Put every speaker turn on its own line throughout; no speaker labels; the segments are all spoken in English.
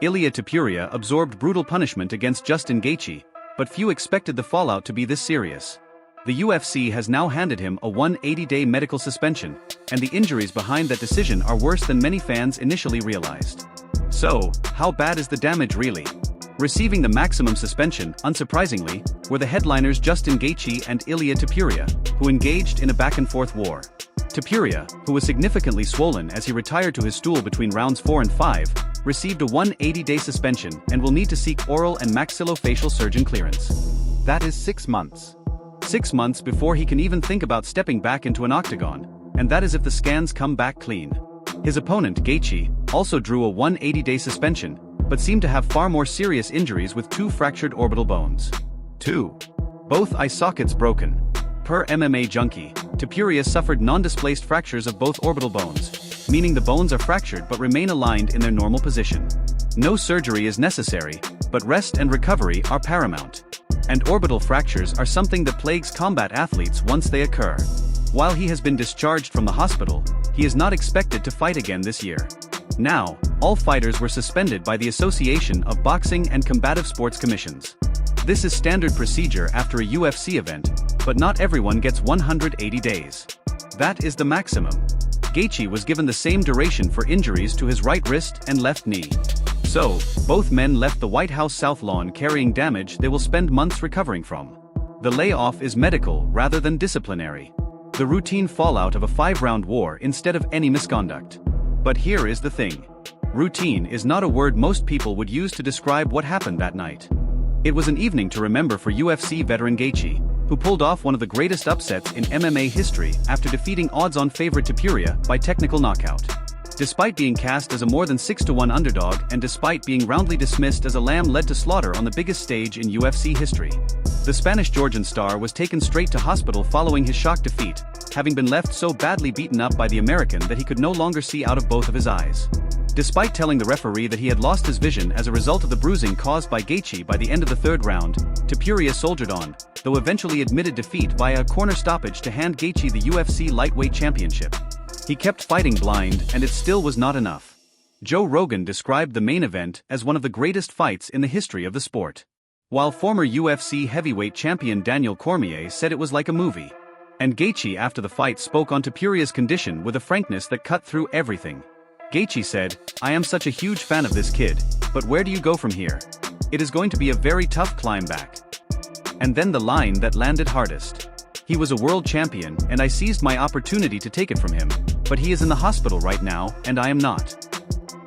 Ilia Topuria absorbed brutal punishment against Justin Gaethje, but few expected the fallout to be this serious. The UFC has now handed him a 180-day medical suspension, and the injuries behind that decision are worse than many fans initially realized. So, how bad is the damage really? Receiving the maximum suspension, unsurprisingly, were the headliners Justin Gaethje and Ilia Topuria, who engaged in a back-and-forth war. Topuria, who was significantly swollen as he retired to his stool between rounds 4 and 5, received a 180-day suspension and will need to seek oral and maxillofacial surgeon clearance. That is 6 months. 6 months before he can even think about stepping back into an octagon, and that is if the scans come back clean. His opponent, Gaethje, also drew a 180-day suspension, but seemed to have far more serious injuries with 2 fractured orbital bones. Both eye sockets broken. Per MMA Junkie, Topuria suffered non-displaced fractures of both orbital bones, meaning the bones are fractured but remain aligned in their normal position. No surgery is necessary, but rest and recovery are paramount. And orbital fractures are something that plagues combat athletes once they occur. While he has been discharged from the hospital, he is not expected to fight again this year. Now, all fighters were suspended by the Association of Boxing and Combative Sports Commissions. This is standard procedure after a UFC event, but not everyone gets 180 days. That is the maximum. Gaethje was given the same duration for injuries to his right wrist and left knee. So, both men left the White House South Lawn carrying damage they will spend months recovering from. The layoff is medical rather than disciplinary. The routine fallout of a 5-round war instead of any misconduct. But here is the thing. Routine is not a word most people would use to describe what happened that night. It was an evening to remember for UFC veteran Gaethje, who pulled off one of the greatest upsets in MMA history after defeating odds-on favorite Topuria by technical knockout. Despite being cast as a more than 6-1 underdog and despite being roundly dismissed as a lamb led to slaughter on the biggest stage in UFC history, the Spanish-Georgian star was taken straight to hospital following his shock defeat, having been left so badly beaten up by the American that he could no longer see out of both of his eyes. Despite telling the referee that he had lost his vision as a result of the bruising caused by Gaethje by the end of the 3rd round, Topuria soldiered on, though eventually admitted defeat via a corner stoppage to hand Gaethje the UFC lightweight championship. He kept fighting blind, and it still was not enough. Joe Rogan described the main event as one of the greatest fights in the history of the sport. While former UFC heavyweight champion Daniel Cormier said it was like a movie. And Gaethje after the fight spoke on Topuria's condition with a frankness that cut through everything. Gaethje said, "I am such a huge fan of this kid, but where do you go from here? It is going to be a very tough climb back." And then the line that landed hardest. "He was a world champion and I seized my opportunity to take it from him, but he is in the hospital right now and I am not."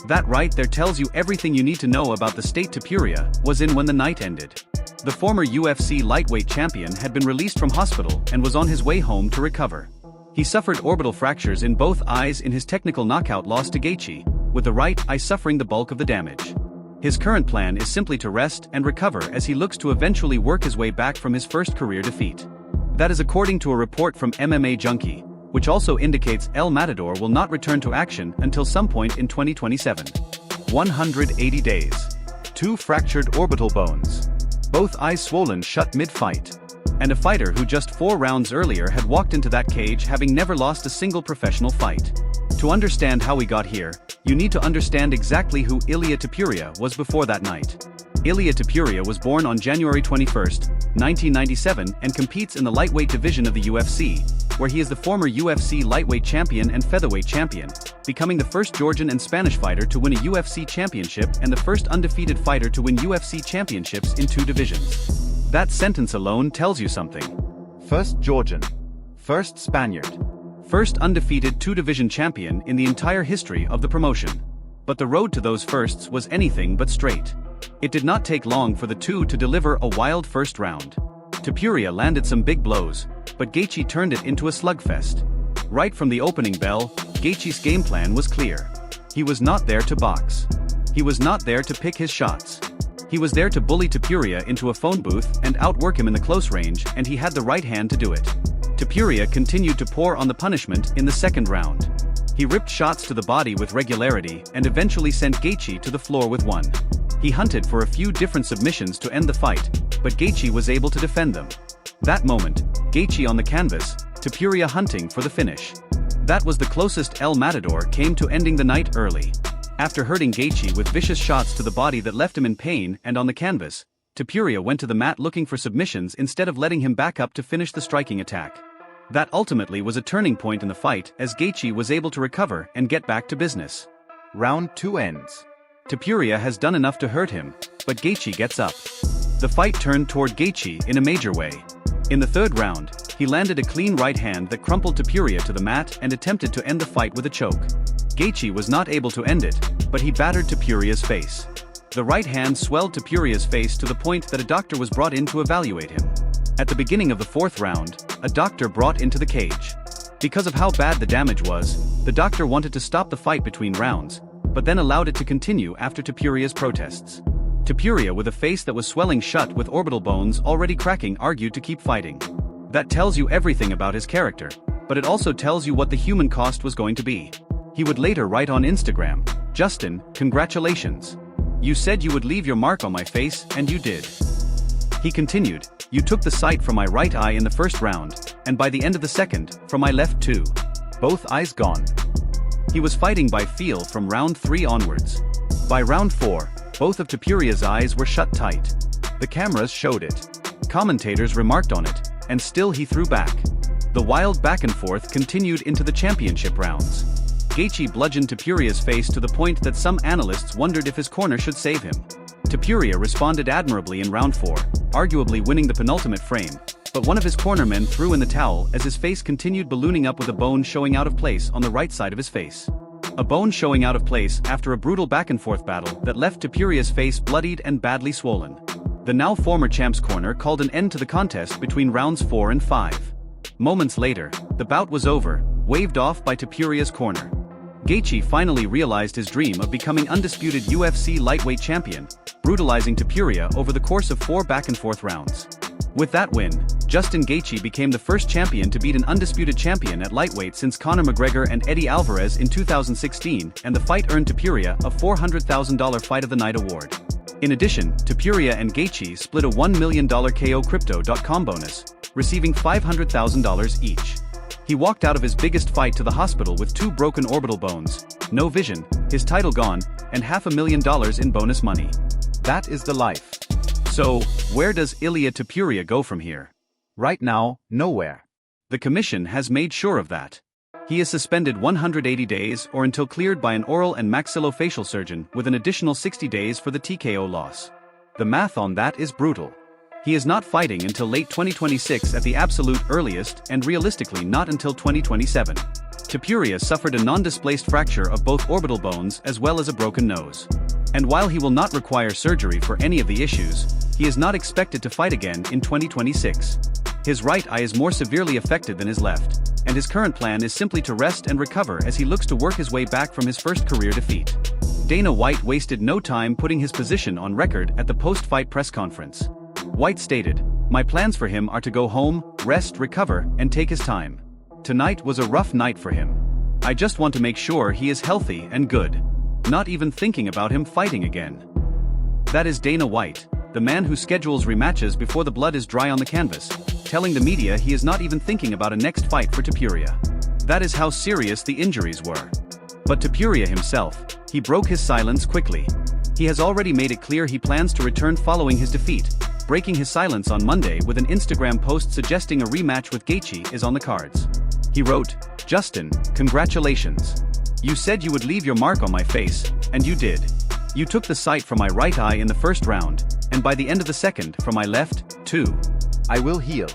That right there tells you everything you need to know about the state Topuria was in when the night ended. The former UFC lightweight champion had been released from hospital and was on his way home to recover. He suffered orbital fractures in both eyes in his technical knockout loss to Gaethje, with the right eye suffering the bulk of the damage. His current plan is simply to rest and recover as he looks to eventually work his way back from his first career defeat. That is according to a report from MMA Junkie, which also indicates El Matador will not return to action until some point in 2027. 180 days. 2 fractured orbital bones. Both eyes swollen shut mid-fight. And a fighter who just 4 rounds earlier had walked into that cage having never lost a single professional fight. To understand how we got here, you need to understand exactly who Ilia Topuria was before that night. Ilia Topuria was born on January 21, 1997 and competes in the lightweight division of the UFC, where he is the former UFC lightweight champion and featherweight champion, becoming the first Georgian and Spanish fighter to win a UFC championship and the first undefeated fighter to win UFC championships in 2 divisions. That sentence alone tells you something. First Georgian. First Spaniard. First undefeated 2-division champion in the entire history of the promotion. But the road to those firsts was anything but straight. It did not take long for the two to deliver a wild first round. Topuria landed some big blows, but Gaethje turned it into a slugfest. Right from the opening bell, Gaethje's game plan was clear. He was not there to box. He was not there to pick his shots. He was there to bully Topuria into a phone booth and outwork him in the close range, and he had the right hand to do it. Topuria continued to pour on the punishment in the 2nd round. He ripped shots to the body with regularity and eventually sent Gaethje to the floor with one. He hunted for a few different submissions to end the fight, but Gaethje was able to defend them. That moment, Gaethje on the canvas, Topuria hunting for the finish. That was the closest El Matador came to ending the night early. After hurting Gaethje with vicious shots to the body that left him in pain and on the canvas, Topuria went to the mat looking for submissions instead of letting him back up to finish the striking attack. That ultimately was a turning point in the fight as Gaethje was able to recover and get back to business.
Round 2 ends.
Topuria has done enough to hurt him, but Gaethje gets up. The fight turned toward Gaethje in a major way. In the third round, he landed a clean right hand that crumpled Topuria to the mat and attempted to end the fight with a choke. Gaethje was not able to end it, but he battered Topuria's face. The right hand swelled Topuria's face to the point that a doctor was brought in to evaluate him. At the beginning of the fourth round, a doctor brought into the cage. Because of how bad the damage was, the doctor wanted to stop the fight between rounds, but then allowed it to continue after Topuria's protests. Topuria, with a face that was swelling shut with orbital bones already cracking, argued to keep fighting. That tells you everything about his character, but it also tells you what the human cost was going to be. He would later write on Instagram, "Justin, congratulations. You said you would leave your mark on my face, and you did." He continued, "You took the sight from my right eye in the first round, and by the end of the second, from my left too. Both eyes gone." He was fighting by feel from round 3 onwards. By round 4, both of Topuria's eyes were shut tight. The cameras showed it. Commentators remarked on it, and still he threw back. The wild back and forth continued into the championship rounds. Gaethje bludgeoned Topuria's face to the point that some analysts wondered if his corner should save him. Topuria responded admirably in round 4, arguably winning the penultimate frame, but one of his cornermen threw in the towel as his face continued ballooning up with a bone showing out of place on the right side of his face. A bone showing out of place after a brutal back-and-forth battle that left Topuria's face bloodied and badly swollen. The now former champ's corner called an end to the contest between rounds 4 and 5. Moments later, the bout was over, waved off by Topuria's corner. Gaethje finally realized his dream of becoming undisputed UFC lightweight champion, brutalizing Topuria over the course of 4 back-and-forth rounds. With that win, Justin Gaethje became the first champion to beat an undisputed champion at lightweight since Conor McGregor and Eddie Alvarez in 2016, and the fight earned Topuria a $400,000 Fight of the Night award. In addition, Topuria and Gaethje split a $1 million KOCrypto.com bonus, receiving $500,000 each. He walked out of his biggest fight to the hospital with 2 broken orbital bones, no vision, his title gone, and $500,000 in bonus money. That is the life. So, where does Ilia Topuria go from here?
Right now, nowhere.
The commission has made sure of that. He is suspended 180 days or until cleared by an oral and maxillofacial surgeon with an additional 60 days for the TKO loss. The math on that is brutal. He is not fighting until late 2026 at the absolute earliest and realistically not until 2027. Topuria suffered a non-displaced fracture of both orbital bones as well as a broken nose. And while he will not require surgery for any of the issues, he is not expected to fight again in 2026. His right eye is more severely affected than his left, and his current plan is simply to rest and recover as he looks to work his way back from his first career defeat. Dana White wasted no time putting his position on record at the post-fight press conference. White stated, "My plans for him are to go home, rest, recover, and take his time. Tonight was a rough night for him. I just want to make sure he is healthy and good. Not even thinking about him fighting again." That is Dana White, the man who schedules rematches before the blood is dry on the canvas, telling the media he is not even thinking about a next fight for Topuria. That is how serious the injuries were. But Topuria himself, he broke his silence quickly. He has already made it clear he plans to return following his defeat, breaking his silence on Monday with an Instagram post suggesting a rematch with Gaethje is on the cards. He wrote, "Justin, congratulations. You said you would leave your mark on my face, and you did. You took the sight from my right eye in the first round, and by the end of the second, from my left, too.
I will heal.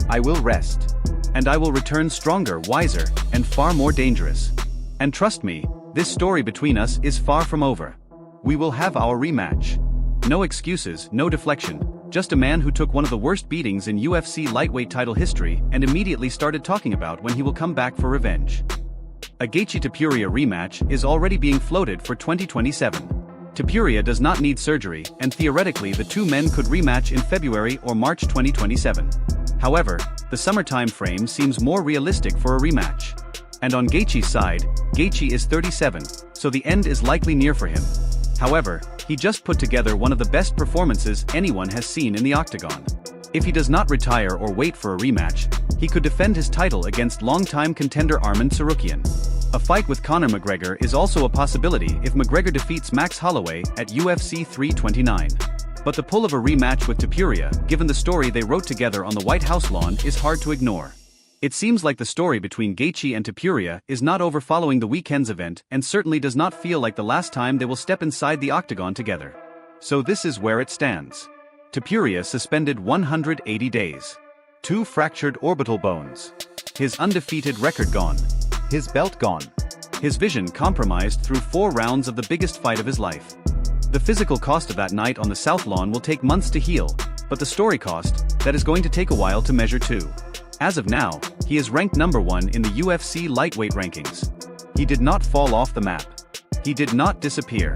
I will rest.
And I will return stronger, wiser, and far more dangerous. And trust me, this story between us is far from over. We will have our rematch. No excuses, no deflection, just a man who took one of the worst beatings in UFC lightweight title history and immediately started talking about when he will come back for revenge." A Gaethje Topuria rematch is already being floated for 2027. Topuria does not need surgery, and theoretically the two men could rematch in February or March 2027. However, the summertime frame seems more realistic for a rematch. And on Gaethje's side, Gaethje is 37, so the end is likely near for him. However, he just put together one of the best performances anyone has seen in the octagon. If he does not retire or wait for a rematch, he could defend his title against longtime contender Arman Tsarukyan. A fight with Conor McGregor is also a possibility if McGregor defeats Max Holloway at UFC 329. But the pull of a rematch with Topuria, given the story they wrote together on the White House lawn, is hard to ignore. It seems like the story between Gaethje and Topuria is not over following the weekend's event and certainly does not feel like the last time they will step inside the octagon together. So this is where it stands. Topuria suspended 180 days. 2 fractured orbital bones. His undefeated record gone.
His belt gone.
His vision compromised through 4 rounds of the biggest fight of his life. The physical cost of that night on the South Lawn will take months to heal, but the story cost, that is going to take a while to measure too. As of now, he is ranked number 1 in the UFC lightweight rankings. He did not fall off the map. He did not disappear.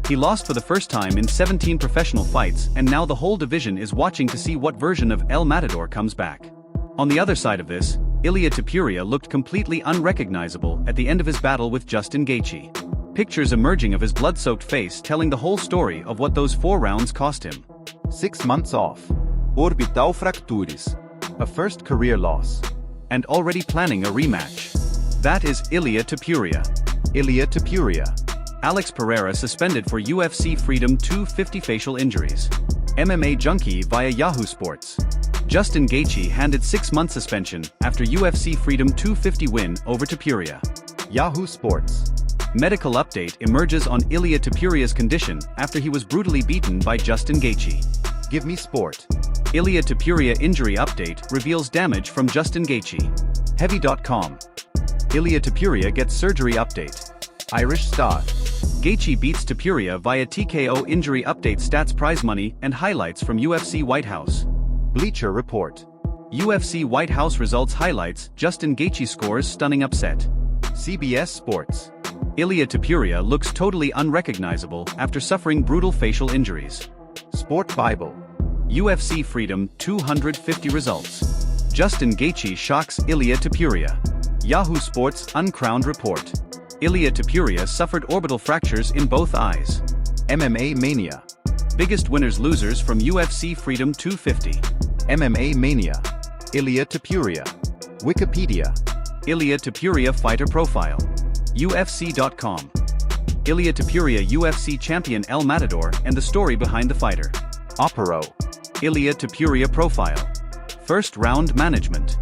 He lost for the first time in 17 professional fights, and now the whole division is watching to see what version of El Matador comes back. On the other side of this, Ilia Topuria looked completely unrecognizable at the end of his battle with Justin Gaethje. Pictures emerging of his blood-soaked face telling the whole story of what those 4 rounds cost him.
6 months off. Orbital fractures. A first career loss.
And already planning a rematch. That is Ilia Topuria.
Ilia Topuria.
Alex Pereira suspended for UFC Freedom 250 facial injuries. MMA Junkie via Yahoo Sports. Justin Gaethje handed 6-month suspension after UFC Freedom 250 win over Topuria.
Yahoo Sports.
Medical update emerges on Ilia Topuria's condition after he was brutally beaten by Justin Gaethje.
Give me sport.
Ilia Topuria injury update reveals damage from Justin Gaethje. Heavy.com. Ilia Topuria gets surgery update.
Irish Star.
Gaethje beats Topuria via TKO injury update stats prize money and highlights from UFC White House.
Bleacher Report.
UFC White House results highlights Justin Gaethje scores stunning upset.
CBS Sports.
Ilia Topuria looks totally unrecognizable after suffering brutal facial injuries.
Sport Bible.
UFC Freedom 250 results. Justin Gaethje shocks Ilia Topuria. Yahoo Sports uncrowned report. Ilia Topuria suffered orbital fractures in both eyes.
MMA Mania.
Biggest winners-losers from UFC Freedom 250.
MMA Mania. Ilia Topuria. Wikipedia.
Ilia Topuria fighter profile. UFC.com. Ilia Topuria UFC champion El Matador and the story behind the fighter.
Opero.
Ilia Topuria profile. First round management.